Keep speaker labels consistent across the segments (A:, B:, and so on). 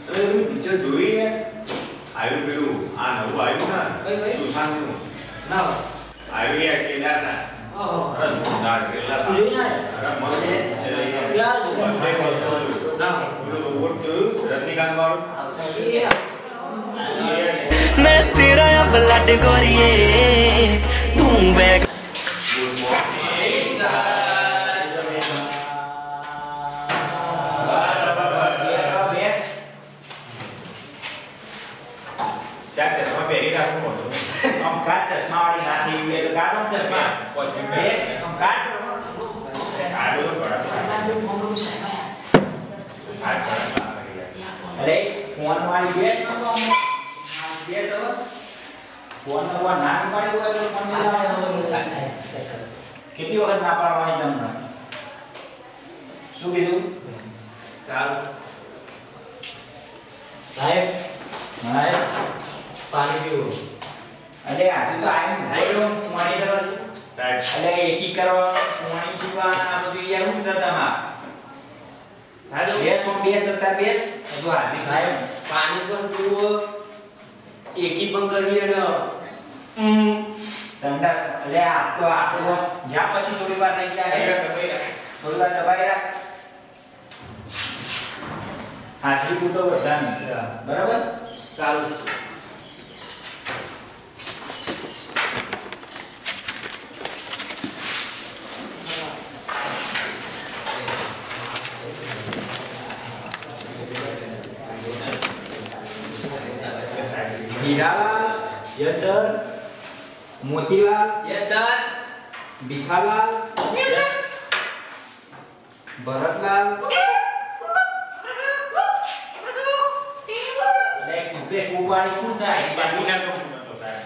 A: અરે તમે પિક્ચર જોઈ હે આવ્યું પેલું આ નવું આવ્યું ને સુશાંતનું
B: ના
A: આવ્યું યાર કેદારના અરે જોરદાર ટ્રેલર
B: જોઈ ના
A: અરે મસ્ત
B: યાર
A: બધે મસ્ત ના પેલું રોબોટ જોયું રજનીકાંત વાળું
C: मैं तेरा ब्लड गोरिए तू बैग
B: अरे फोन वाली बेस में तो बेस अब फोन में वो नाक पाड़ी हुआ तो फोन में लावे कितनी वक्त ना पाड़वानी તમને શું કીધું સારું સાહેબ પાણી પીવું અરે આજે તો આઈ સાહેબ પાણી કરવા સાહેબ અરે એકી કરવા પાણી પીવા આ બધું યાર હું સતામાં હાલો બેસ ઓમ બેસ જતા બેસ જો હાથી સાહેબ પાણી પણ પીવું એકી પણ કરવી અને સંડાસ અલે આ તો આપણો જા પછી થોડી વાર રહી જાય થોડી વાર દબાઈ રાખ હાજરી પૂરતો વધારે બરાબર સારું Hiralal yes sir Motilal yes sir Bhikhalal yes Bharatlal ले कुवाड़ी कौन सा है बाजीना तो साहब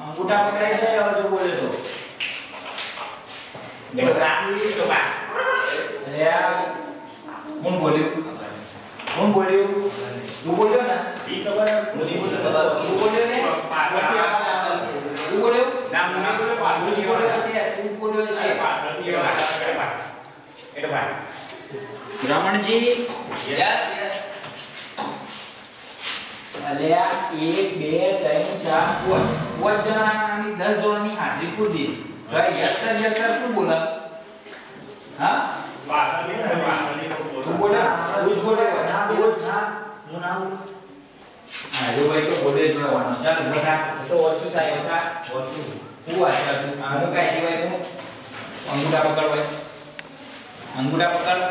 B: अंगूठा पकड़ाई दे और जो बोले तो देखो रात तो बा अरे यार कौन बोलियो तू बोलियो ना ठीक खबर मुझे बोलियो तू बोलियो ने पासवर्ड तू बोलियो नाम मुझे बोलियो पासवर्ड बोलियो છે तू बोलियो છે પાસવર્ડ કે વાત કરે બા એટલે બા બ્રાહ્મણજી યસ અલે આ 1 2 3 4 5 જણા આની 10 જણાની હાજરી પૂરી તો યસ સર તું બોલા હા પાસવર્ડ તું બોલા તું બોલે ના બોલ ના હું નામ હા જો ભાઈ તો બોલે જોવાનો ચાલ બેટા તો ઓછું સાહેબ હતા ઓછું હું આછા તું આ તો કાઈ દેવાય હું અંગૂઠા પકડ ભાઈ અંગૂઠા પકડ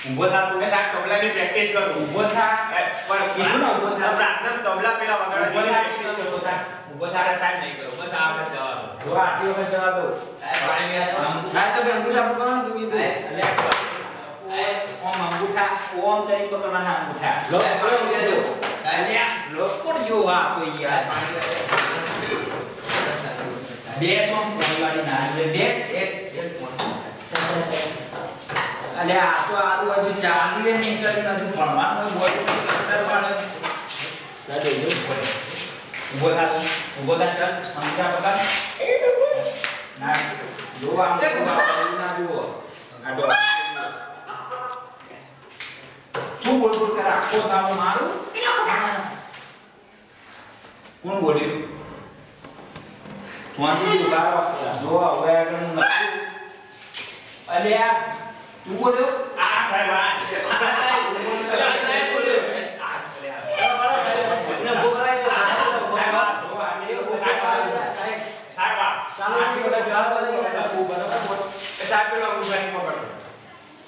B: ઉભો થા તું સાહેબ તબલાની પ્રેક્ટિસ કર ઉભો થા પણ કીધું ને ઉભો થા પ્રાર્થના તબલા પેલા વગાડવાની પ્રેક્ટિસ કર ઉભો થા સાહેબ નહીં કરો બસ આપણે જવા દો જો આટલી વખત જવા દો સાહેબ તમે અંગૂઠા પકડો તું કીધું ઓમ અંગૂઠા ઓમ તરી પકડવાના અંગૂઠા લો પકડો દેજો અલ્યા લો પડજો આ કોઈ યાર બેસ ઓમ પરિવારી ના એટલે બેસ એક અલ્યા આ તો આરું હજુ ચાલી નહીં કરી નથી ભણવાનું બોલ અસર પાડે સાહેબ એવું પડે ઉભો થા ચાલ અંગૂઠા પકડ ના જો આમ ના જુઓ આ ડો શું બોલ કર આખો તાવ મારું કોણ બોલ્યું સ્વામી ઉગારો જો હવે આગળ હું લખું અલે આ તું બોલ્યો આ સાહેબ આ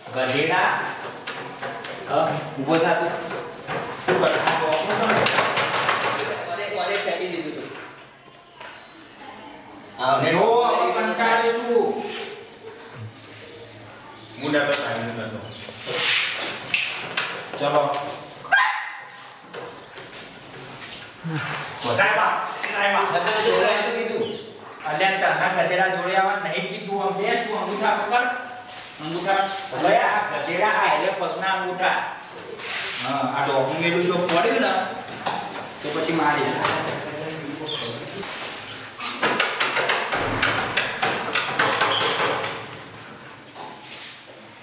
B: ગધેડા ઉભો થા તું શું કર આ ઓરે ફેંકી દીધું તું આ મે હો કંટાળ્યો છું મુંડા પર સાઈડ નતો ચલો સાહેબા કીધું અલ્યા તના ગધેડા જોડે આવા નહીં કીધું આમ બે તું અંગૂઠા પકડ અંગૂઠા ગયા ગધેડા આ એટલે પસના અંગૂઠા હા આ ડોક્યુમેન્ટ જો પડ્યું ને તો પછી મારીશ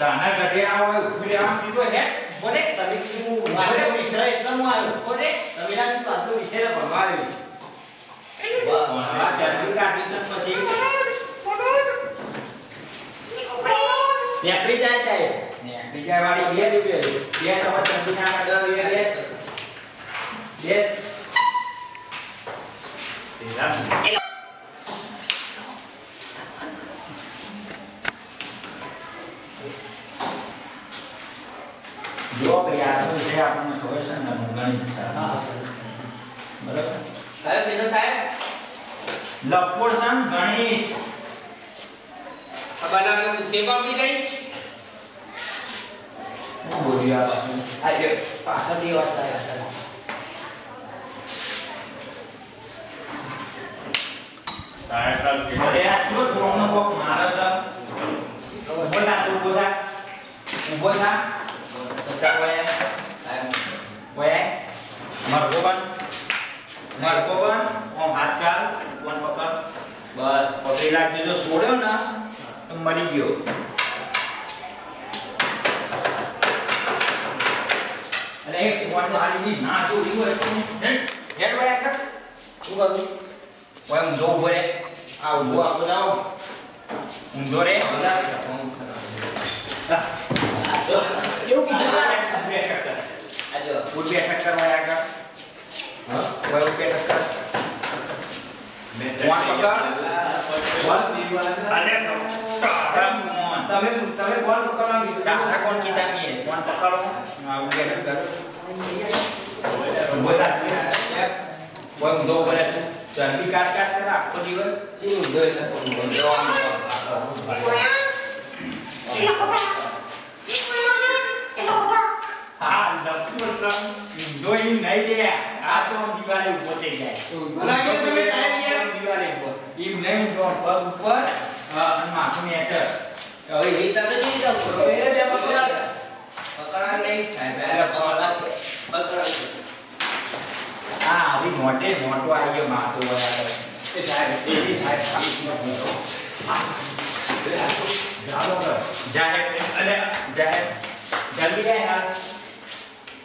B: તાના ગધેડા હોય ઉભી રહેવા કીધો હે બોલે તમે શું
D: મારે વિષય એટલે હું આવ્યો બોલે તમે ના તો આટલો વિષય ભણવા આવ્યો
B: વાહ જલ્દી કાઢીશન પછી
D: નેકરી જાય સાહેબ
B: ને બીજા વાળી બે સમજ ચંદી ના કાઢો બે જો ભાઈ આ તો છે આપણને ખબર છે ને ગણિત છે બરાબર
D: સાહેબ પેલો સાહેબ
B: લપોડસન ગણિત
D: બનાવવાનું સેવા બી ગઈ
B: હું બોલ્યો આ પાછું
D: આજે પાછળ દિવસ આવ્યા સર
A: સાહેબ ચાલ કે
B: અરે આ છો છોડનો કોક મારે છે બોલા તું બોલા ઉભો થા પછા ઓય મારકો બન ઓમ હાથ ચાલ કોણ પકડ બસ પકડી રાખજો જો છોડ્યો ને તો મરી ગયો અરે એક કોણ હાલી ની ના જો ઉડી હોય હેડ ઓય કર
D: શું કરું
B: ઓય ઊંધો ઉભો રે
D: આ ઉભો આપો જાઓ
B: ઊંધો રે
D: કેવું કીધું આજો
B: ઉઠ બે ટક્કર ઓય આગળ હા ઓય ઉઠ બે ટક્કર
A: મેં
B: કોણ પકડ અરે
D: તમે કોણ પકડવા કીધું
B: દાદા કોણ કીધા નહીં કોણ પકડો આ ઉગે કર બોલા કોઈ ઊંધો કરે ચરબી કાટ કરે આખો દિવસ
D: ચી ઉધો એટલે બોલવાનું
B: હા લપટો જોઈ નહીં દે આ તો દિવાલે ઉભો થઈ જાય
D: બોલા કે તમે ટાઈમ યાર
B: દિવાલે ઉભો ઈમ નહીં તો પગ ઉપર અને માથું નીચે
D: હવે એ તારે નહીં જાવ એ બે પકડા નહીં થાય પકડા
B: હા આવી મોટો આવી ગયો માથું વયા એ સાહેબ એવી સાહેબ જાહેર અરે જાહેર જલ્દી જાય હાલ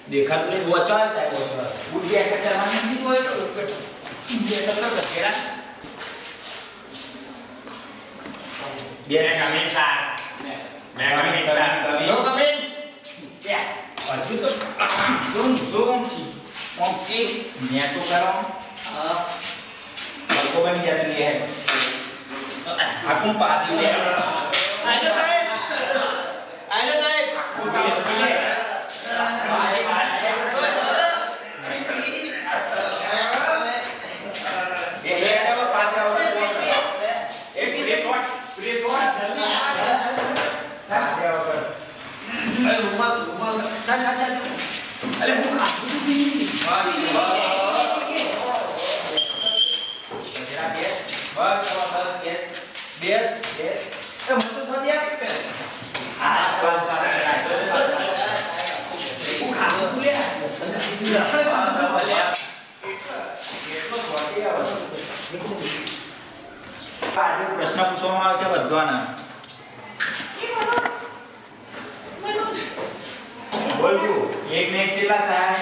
D: દેખાતું નહીં બોચવા સાહેબ બોચવા
B: ઉડી એક કરવાની નહીં હોય તો બે ટક્કર કેરા બે કમિંગ સર મે કમિંગ સર
D: નો કમિંગ
B: યા હજુ તો જોમ છી ઓમથી મે તો કરો લોકો બની જતી હે આકું પાડી લે
D: આજો સાહેબ
B: પ્રશ્ન પૂછવામાં આવે છે બધાના બોલજો એક ને એક કેટલા થાય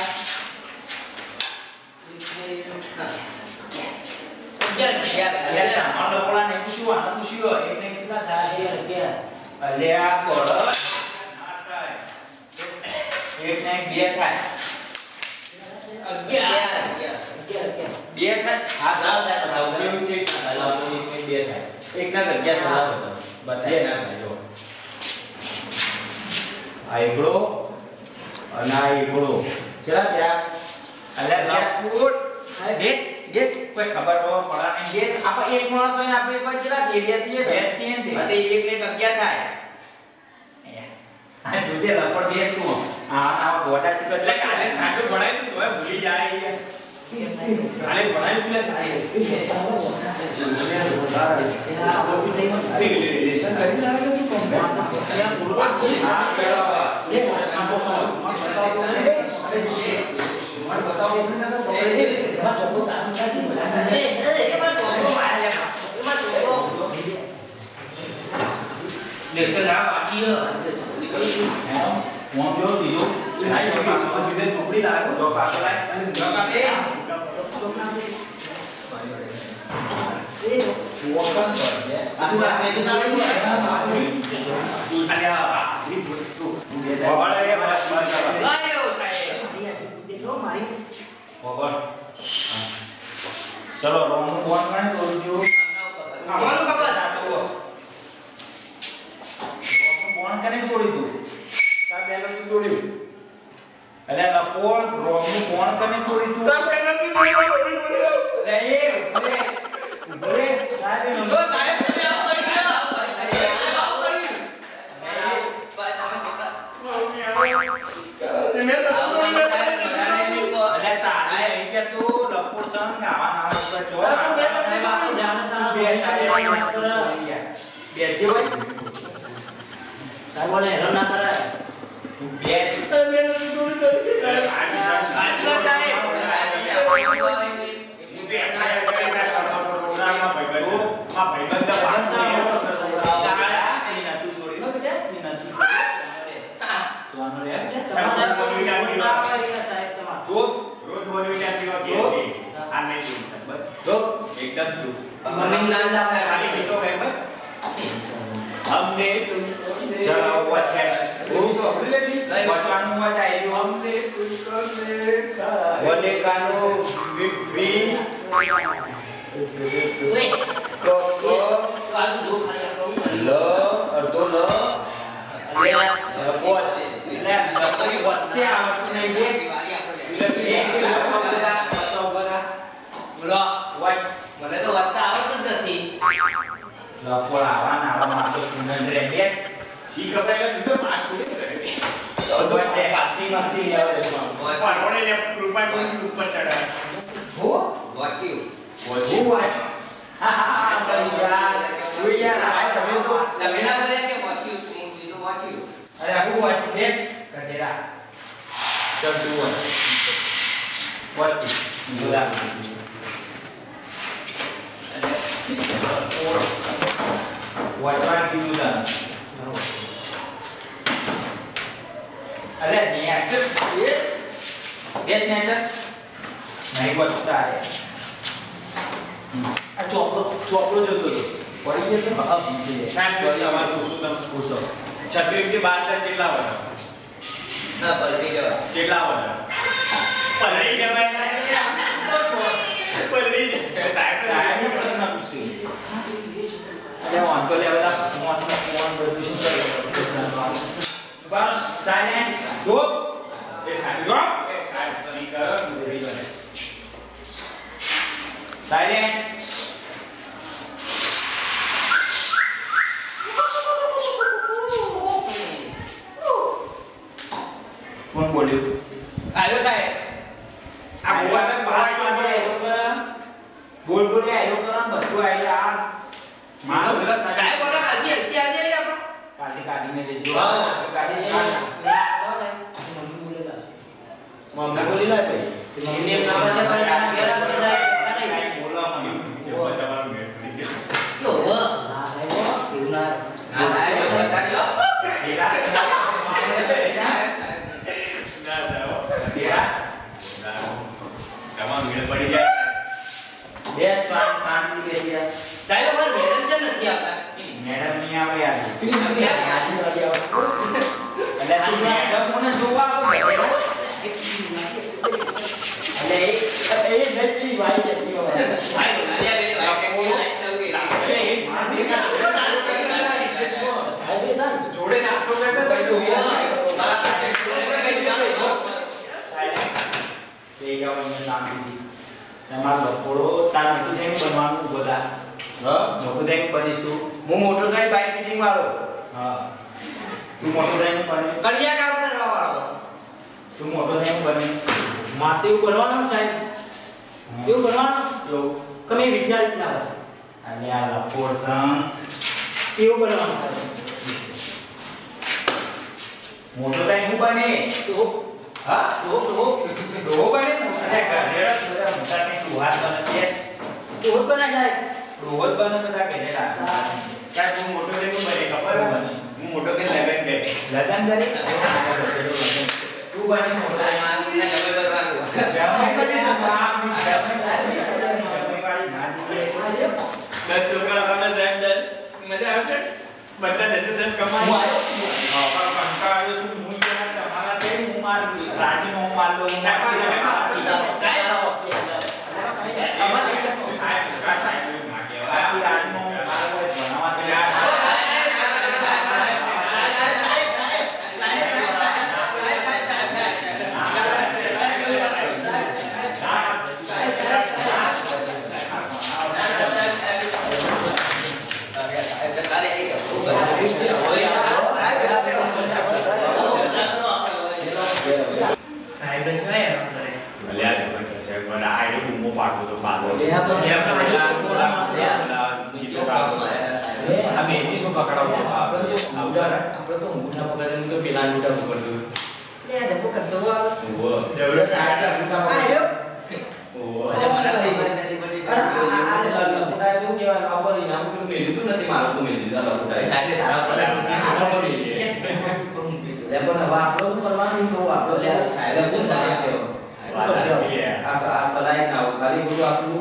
B: તમારા લોકોના ને પૂછ્યું આને પૂછ્યું એક ને એક કેટલા થાય અલે આ કોડ ના થાય એક ને એક બે થાય
D: 11
B: બે થાય
D: હા જાવ સાહેબ બતાવો જેવું છે લાવો એક ને બે થાય એક ના 11 થવા બતાવો બે ના થાય જો
A: આ એકડો અને આ એકડો
D: ચલા ત્યાં
B: અલે લપુટ દેશ કોઈ ખબર હો પડા નહીં દેશ
D: આપણે એક માણસ હોય ને આપણે કોઈ ચલા એરિયા થી
B: બે થી ને
D: અને એક ને 11 થાય
B: આ દુધે લપડ દેશ તું આ બોડા છે એટલે કાલે સાચું ભણાય તો તોય ભૂલી જાય કાલે ભણાય એટલે સાહેબ
A: લેસન કરી લાગે તું
B: ત્યાં પૂરું આ કેળવા એ પ્રશ્ન બતાવો એમને તો એમાં ચોકો તારું કાઢી બધા
D: એમાં ચોકો
B: લેસન આ બાકી હું જો સીધું લાઈ જો પાછો સીધે ચોપડી લાવ્યો જો પાછો લાઈ અને કાપે ચોપના એ વોકન કરે આ તું આ પેજ ના તું અલ્યા ઈ બોલતો બાબા રે બસ લાયો સાહેબ દેખો મારી બાબા ચલો રોમ બોન કરે તો જો અમારું બાબા તો કોણ કરે તોડી દઉં તા બેલર તું તોડ્યું અલે લપોળ રોમ કોણ કરે તોડી દઉં તા બેલર તું તોડ્યું અલે એ ઉભરે સાહેબ નો તો સાહેબ તમે આવ કરી લો આવ કરી તમે તો અલે તારે કે તું લપોળ સંગ ગાવા ના તો જો જાણતા બે તારે બે જે ભાઈ સાહેબ ને હેરાન ના કરે તું બે સાચી વાત છે આ ભાઈબંધ તું છોડી દો બેટા તીના તું તો આનો રે સાહેબ બોલવી જાતી સાહેબ તમાર જો રોજ બોલવી જાતી કે આ નહીં બસ જો એકદમ ચૂપ મને લાલા સાહેબ ખાલી સીધો હે બસ हमने तुमको चलो वॉच है वो तो ले दी वॉचવાનું वॉच આવ્યું हमने तुमको देखा वने कानो वी तो आज दो खाली ल और दो ल वॉच ले नंबरी वॉच से आवत नहीं ये एक तो बगा बोलो वॉच મને તો વાંચતા આવડતું જ નથી લપોળ આવા તો સ્ટુડન્ટ રે બેસ સી કપાય તો પાસ કરી કરે તો તે પાછી આવે પણ ઓને લે કૃપા કોઈ ઉપર ચડાય હો વોચ્યું વોચ હા ભાઈ યાર કોઈ યાર આ તમે તો ના બોલે કે વોચ્યું સીધું વોચ્યું અરે આ વોચ દે કટેરા ચલ તું વોચ બોલા વોચમાં કીધું ના અરે નેચર એ દેશ નેચર નહીં વોચતા રે આ ચોપડો જોતો હતો પડી ગયો તો અબ સાહેબ તો અમાર પૂછો છત્રીસ કે 12 કેટલા વડા ના પલટી જવા કેટલા વડા પલટી જવા પલટી સાહેબ પ્રશ્ન પૂછ્યો અરે વાંધો લેવડા ફોન બધું શું કરે બસ સાયલેન્ટ ચૂપ એ સાયલેન્ટ ચૂપ એ સાયલેન્ટ કરી કરો મુરી બને સાયલેન્ટ કોણ બોલ્યું આલો સાહેબ આ બોલને બહાર કાઢે એનો કરો બોલ બોલે એનો કરો બધું આવી આ મારો પેલા સાહેબ બોલા કાઢી એસી આજે રે આપો કાઢી મે લેજો કાઢી છે ના મમ્મી બોલેલા મમ્મી બોલેલા ભાઈ મમ્મી એમ નામ છે પર આ ઘેરા કે સાહેબ નહીં બોલવા મને જો તમારું મેળ થઈ ગયો યો હા સાહેબ એવું ના સાહેબ બતાડ્યો તમારું મેળ પડી જાય બેસ શાંતિ બેસી સાહેબ અમાર મેડમ કેમ નથી આવતા મેડમ નહીં આવે યાર નથી આવે આજે વાગે આવો એટલે આ મેડમ મને જોવા આવો એટલે એ જલ્દી ભાઈ જતી હોય ભાઈ નાલિયા વેલી સાહેબ જોડે નાસ્તો કરતો ભાઈ તે ગાવને શાંતિ તમાર લપોડો તાર મોટું થઈને બનવાનું બોલા હા મોટું થઈને બનીશ તું હું મોટો થઈને પાઇપ ફિટિંગ વાળો હા તું મોટો થઈને બને કડિયા કામ કરવા વાળો તું મોટો થઈને બને માતે એવું બનવાનું સાહેબ એવું બનવાનું જો કમે વિચાર ના હોય અને આ લપોડ સંગ એવું બનવાનું મોટો થઈને હું બને તો હા તો બને અરે ગધેડા બધા મોટાને તું હાથ બને કેસ રોજ બના જાય રોજ બને બધા ગધેડા સાહેબ હું મોટો થઈને બને ખબર બને હું મોટો કે લેવન બે લગન કરી તું બની મોટા
D: મારે જમે બરવાનું
B: જમે કરી તો આમ જમે વાળી ના દીધે
A: 10 છોકરા તમને સાહેબ 10 મજા આવશે બધા 10 કમાય
B: પણ કંટાળ્યો શું હું જેના તમારા તે હું માર રાજી હું માર લો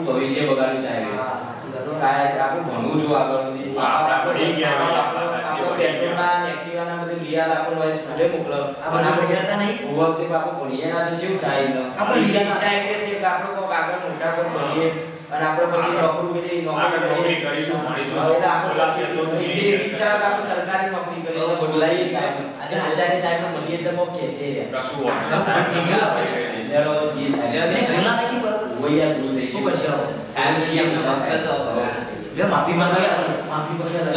B: ભવિષ્ય બગાડ્યું સાહેબ આપણે ભણવું જો આગળ આપણા પડી ગયા પેટ્રોલના એક્ટિવાના બધે લિયા આપણો સ્ટુડન્ટ મોકલો આપણે ભણ્યા નહીં વખતે બાપુ ભણીએ ના તો જેવું થાય આપણે ઈચ્છા કે છે કે આપણે કોઈ આગળ મોટા કોઈ ભણીએ અને આપણે પછી નોકરી
A: કરીશું ભણીશું
B: એટલે આપણે એ વિચાર કે આપણે સરકારી નોકરી કરીએ બોલાઈએ સાહેબ આજે આચાર્ય સાહેબને મળીએ એટલે બહુ કેસે
A: કશું વાત
B: લેડો જી સાહેબ બોલા નહીં બરોબર વૈયા દૂર થઈ ગયું
D: સાહેબ સીએમ નમસ્કાર તો
B: લે માફી માંગો માફી માંગો